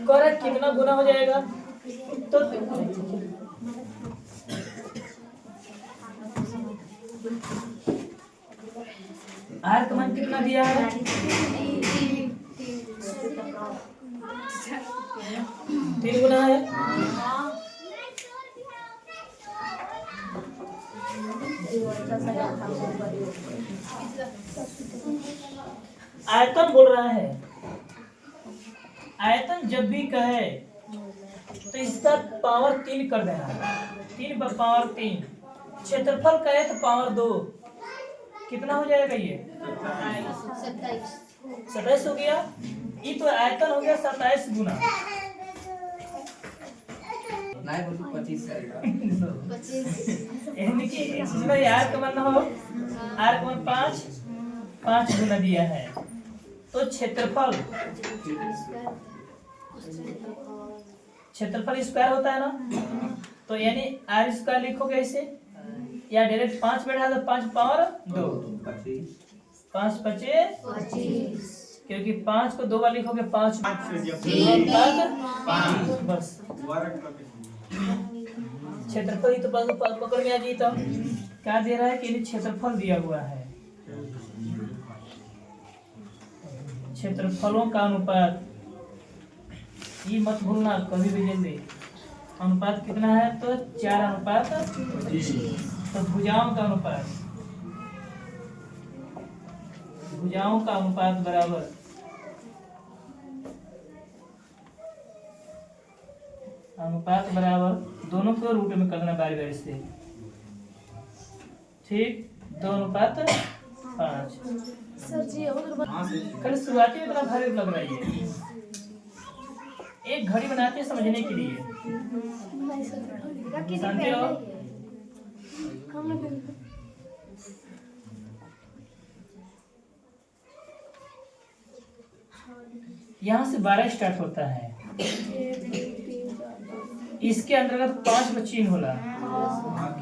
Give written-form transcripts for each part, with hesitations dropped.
Correct, कितना गुना हो जाएगा? तो आर का मान कितना दिया है? 3 गुना है। आयतन बोल रहा है, आयतन जब भी कहे तो इसका पावर 3 कर देना, 3 पावर 3। क्षेत्रफल कहे तो पावर 2, कितना हो जाएगा ये? 27 हो गया। ये तो आयतन हो गया 27 गुना। 25 इसमें आर का मान हो, आर का मान 5 गुना दिया है। तो क्षेत्रफल स्क्वायर होता है ना, तो यानी आर स्क्वायर लिखोगे ऐसे, या डायरेक्ट 5 बैठा तो 5 पावर 2, 5 25, क्योंकि 5 को 2 बार लिखोगे 5 बस। क्षेत्रफल ही तो पकड़ में आ जाए। तो क्या दे रहा है कि क्षेत्रफल दिया हुआ है, क्षेत्रफलों का अनुपात, ये मत भूलना कभी भी जल्दी। अनुपात कितना है? तो 4:25। तो भुजाओं का अनुपात, भुजाओं का अनुपात बराबर दोनों को रूट में करना बारी बारी से, ठीक। 2:5। कल शुरुआती में इतना भारी लग रहा है, एक घड़ी बनाते हैं समझने के लिए, जानते हो? यहाँ से 12 स्टार्ट होता है, इसके अंतर्गत 5 गो चिन्ह होला,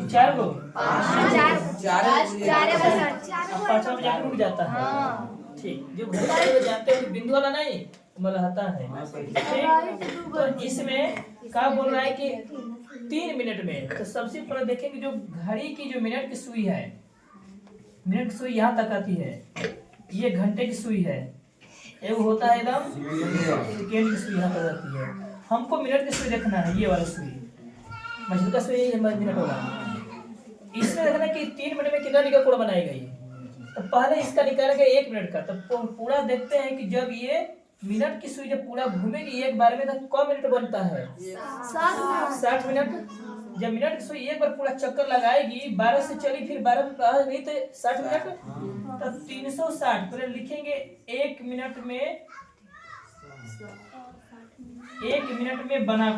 4 गो, 5वां में जाकर रुक जाता है, ठीक। जो घड़ी में जानते हो बिंदु वाला नहीं मलहता है, ठीक। तो इसमें क्या बोल रहा है कि 3 मिनट में, तो सबसे पहले देखेंगे जो घड़ी की जो मिनट की सुई है, मिनट की सुई यहाँ तक आती है, ये घंटे की सुई है, एक होता है एकदम सेकेंड की सुई यहाँ तक आती है। हमको मिनट की सुई देखना है, ये वाला सुई, मछली का सुई मिनट होगा। इसमें देखना है कि 3 मिनट में कितना निका कोण बनाएगा ये। तो पहले इसका निकालेंगे 1 मिनट का, तो पूरा देखते हैं कि जब ये मिनट की सुई जब पूरा घूमेगी एक बार में, तो कौन मिनट बनता है? 60 मिनट। जब मिनट की सुई एक बार पूरा चक्कर लगाएगी, 12 से चली, फिर 12 गई तो 60 मिनट, तब 360 पहले लिखेंगे। 1 मिनट में बना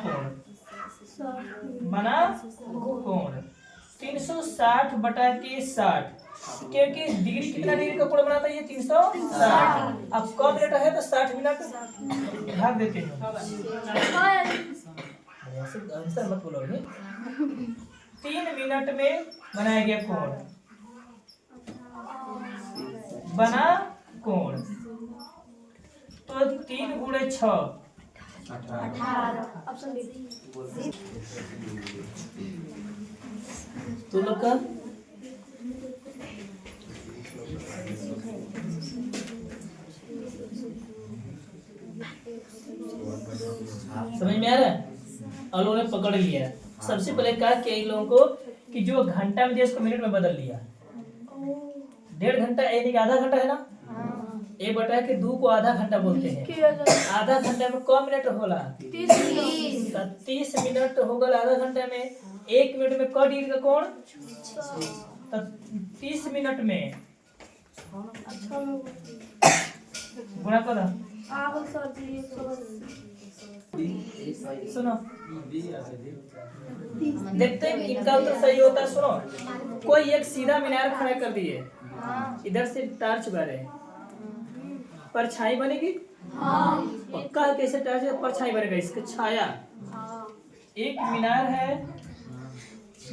कोण, 360 बटा के 60, क्योंकि डिग्री कितना डिग्री का कोण बनाता है ये? 360। अब कब मिनट है तो 60 मिनट भाग देते हैं, आंसर मत बोलो। 3 मिनट में बनाया गया कोण, बना कोण, तो 3 × 6 18। तो लोग का समझ में आ रहा है? और लोगों ने पकड़ लिया। सबसे पहले कहा कि इन लोगों को कि जो घंटा में दिया इसको मिनट में बदल लिया। 1.5 घंटा यानी कि आधा घंटा है ना, एक बटा के 2 को आधा घंटा बोलते हैं। आधा घंटा में कौन मिनट होला? 30 मिनट हो गल आधा घंटा में। 1 मिनट में क डिग्री का कोण? 30 मिनट में गुणा करो। सुनो देखते हैं इनका उत्तर सही होता है। सुनो, कोई एक सीधा मीनार खड़ा कर दिए, इधर से टार्च बारे, परछाई बनेगी? पक्का है? कैसे टार्च से परछाई बनेगा? इसका छाया। एक मीनार है,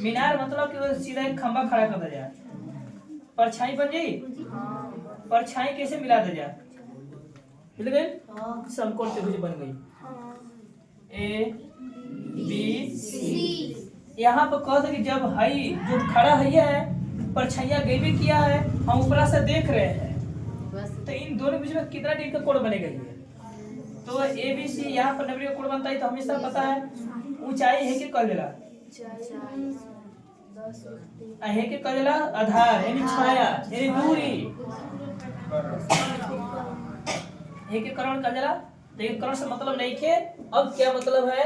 मीनार मतलब कि वो सीधा एक खंबा खड़ा कर दिया, परछाई बन जाएगी। परछाई कैसे मिला दे जा? मिल गई, समकोण त्रिभुज बन गई। A B C. यहाँ पर कह दो कि जब हई जो खड़ा है परछाइयाँ गई किया है, हम ऊपर से देख रहे हैं, तो इन दोनों बीच में कितना डिग्री का कोण बनेगा ये? तो ए बी सी यहाँ पर 90 का कोण बनता है, तो हमेशा पता है ऊंचाई है कि कलेला है कि कलेला आधार यानी छाया यानी दूरी है कि करण कलेला। लेकिन करण से मतलब नहीं थे। अब क्या मतलब है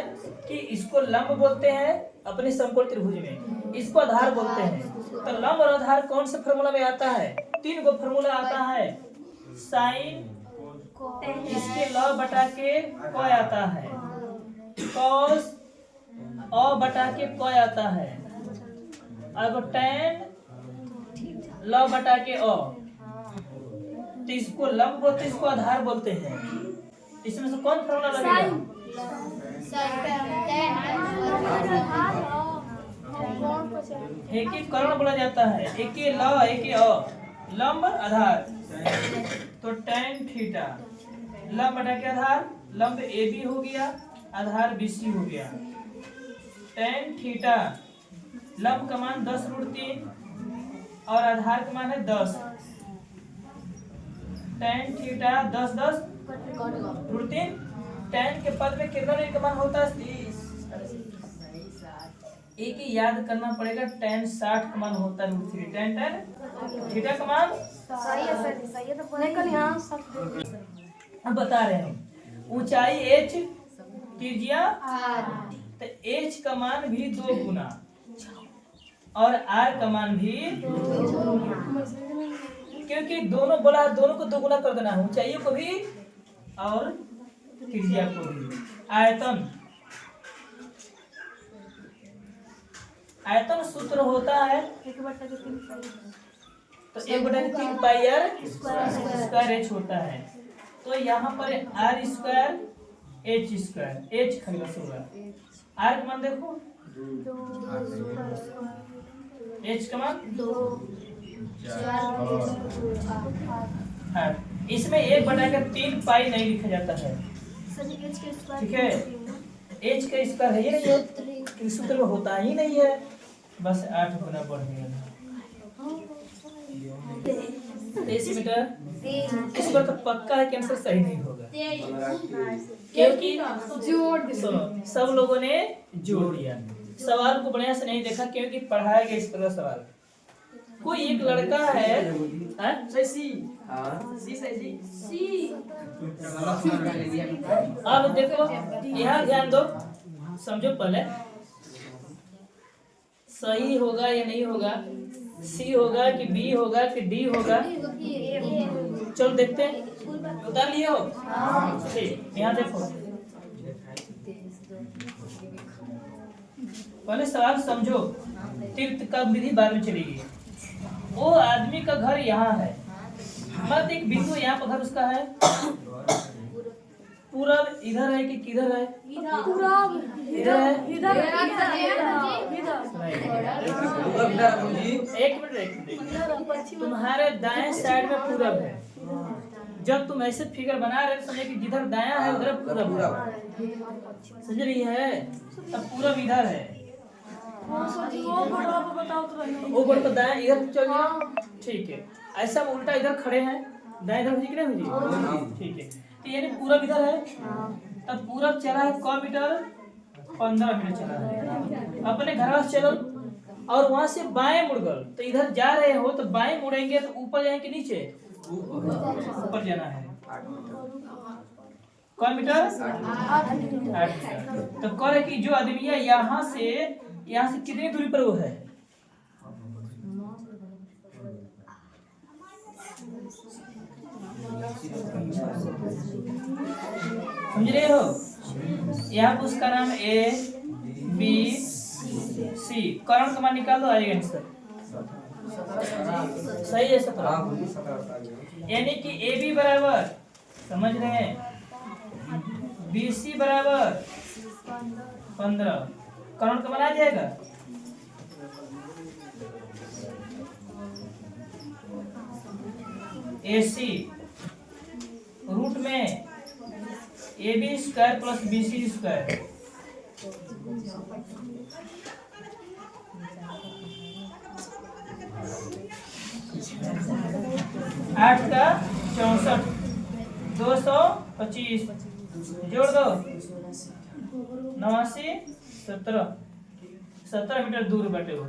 कि इसको लंब बोलते हैं अपने समकोण त्रिभुज में, इसको आधार बोलते हैं। तो लंब और आधार कौन से फॉर्मूला में आता है? 3 गो फॉर्मूला आता है। साइन इसके ल बटा के क आता है, कॉस अ बटा के क आता है, अब tan ल बटा के अ। तो इसको लंब बोलते हैं, इसको आधार बोलते हैं। इसमें से कौन फॉर्मूला लगेगा? एकीकरण बोला जाता है। एके ल एके अ, लंब आधार। तो tan थीटा लंब बटा के आधार, लंब ए बी हो गया, आधार बी सी हो गया। tan थीटा लंब का मान 10√3 और आधार का मान है 10। tan theta 10√3। tan के पद में कितना डिग्री का मान होता है? 30। एक ही याद करना पड़ेगा, tan 60 का मान होता है √3। tan थीटा का मान हम बता रहे हैं। ऊंचाई h, त्रिज्या r, तो h का मान भी 2 गुना और r का मान भी 2, क्योंकि दोनों बोला दोनों को 2 गुना कर देना है, ऊंचाई को भी और त्रिज्या को भी। आयतन सूत्र होता है 1/3 पाई r स्क्वायर h होता है। तो यहाँ पर r square h square, h खरीदा होगा। r का मान देखो, h का मान 8। इसमें 1/3 पाई नहीं लिखा जाता है, ठीक है। h का स्क्वायर है, ये नहीं है, सूत्र में होता ही नहीं है, बस 8 गुना बढ़ गया। 23 मीटर। इस पर तो पक्का है कि आंसर सही नहीं होगा, क्योंकि सब लोगों ने जोड़ दिया, सवाल को बढ़िया से नहीं देखा, क्योंकि पढ़ाया गया इस तरह सवाल। कोई एक लड़का है, अब देखो यहाँ ध्यान दो, समझो पहले सही होगा या नहीं होगा, सी होगा कि बी होगा कि डी होगा। चलो देखते हैं, बता लिए हो? ठीक, यहाँ देखो पहले सवाल समझो, तीर्थ का विधि बाद में चलेगी। वो आदमी का घर यहाँ है, मत एक बिंदु यहाँ पर घर उसका है, पूरब इधर है कि किधर है? इधर है। एक मिनट, तुम्हारे दाएं साइड में पूरब है। जब तुम ऐसे फिगर बना रहे समझे कि जिधर दाया है उधर पूरब, समझ रही है? तब पूरब इधर है, वो बड़ तो दाया इधर चल गया, ठीक है। ऐसा उल्टा इधर खड़े हैं, दाएं इधर हो, ठीक है। तो यानी पूरब इधर है, तब पूरब चला है क मीटर? 15 मीटर चला है। अपने घर से चलो और वहां से बाएं मुड़ गए, तो इधर जा रहे हो तो बाएं मुड़ेंगे तो ऊपर जाएंगे नीचे? ऊपर जाना है। क मीटर? 8 मीटर। तो कह रहे कि जो आदमी है यहाँ से कितनी दूरी पर वो है? समझ रहे हो? यहाँ पर उसका नाम ए बी सी, करण का मान निकाल दो, आएगा आंसर। सही है 17। यानी कि ए बी बराबर, समझ रहे हैं, बी सी बराबर 15, करण का मान आ जाएगा। ए सी रूट में A B square plus B C square, आठ का 64, 225 जोड़ दो 89, 17 मीटर दूर बैठे हो।